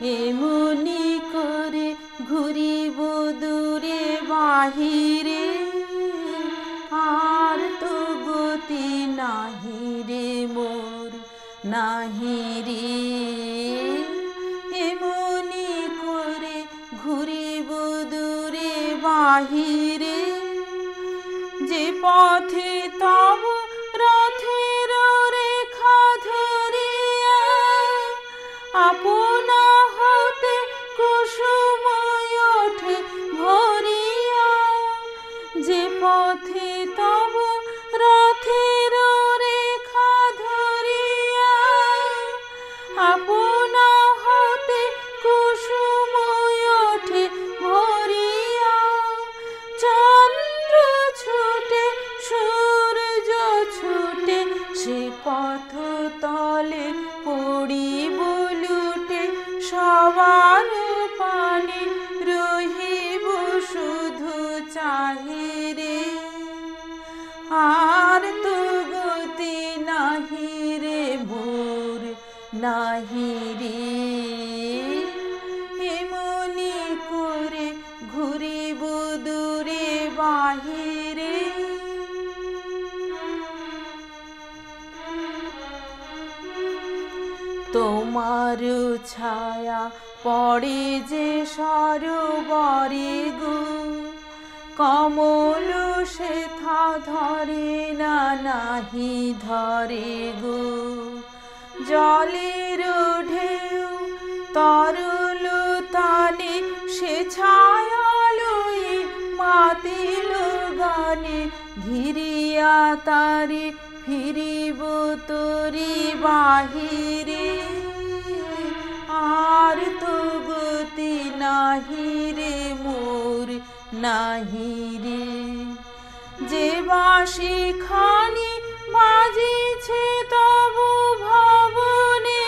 এমনি করে ঘুরিব দূরে বাহিরে, আর তো গতি নাহি রে মোর নাহি রে। এমনি করে ঘুরিব দূরে বাহিরে, যে পথে তব রথের রেখা ধরিয়া আপনা হতে কুসুম ওঠে ভরিয়া। যে পথে তব রথের রেখা ধরিয়া আপনা হতে কুসুম ওঠে ভরিয়া। চন্দ্র ছুটে সূর্য ছুটে সে পথ তলে পড়িব লুটে, সবার পানে রহিব শুধু চাহিরে, আর তো গতি নাহি রে মোর নাহি রে। এমনি করে ঘুরিব দূরে বাহিরে। তোমার ছায়া পড়ে যে সরোবরে গো, কমল সেথা ধরে না নাহি ধরে গো। জলের ঢেউ তরল তানে সে ছায়া লয়ে মাতিল গানে, ঘিরিয়া তারে ফিরিব তোরি বাহিরে, আর তো গতি নাহি রে মোর নাহি রে। যে বাঁশি খানি বাজিছে তবু ভবনে,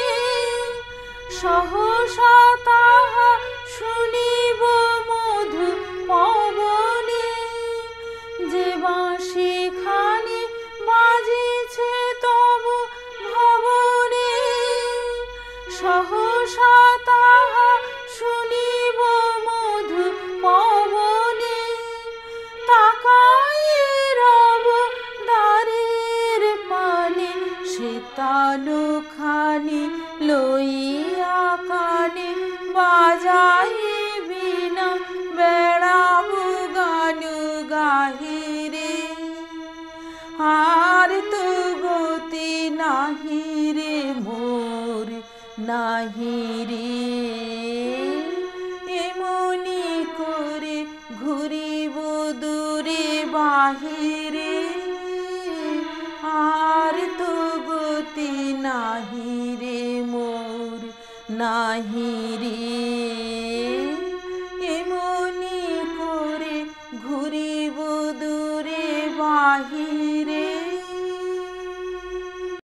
সহসা তাহা শুনিব মধু পবনে। যে বাঁশি খানি বাজিছে তবু ভবনে, সহসা তাহা শুনিব মধু পবনে। তাকায়ে রব দ্বারের পানে, সে তালু খানি লইয়া কানে বাজাইবি না বেড়াব গান গাহিরে, আর তো গতি নাহি রে মোর নাহি রে। এমনি করে ঘুরিব দূরে বাহিরে, আর তো গতি নাহি রে মোর নাহি রে।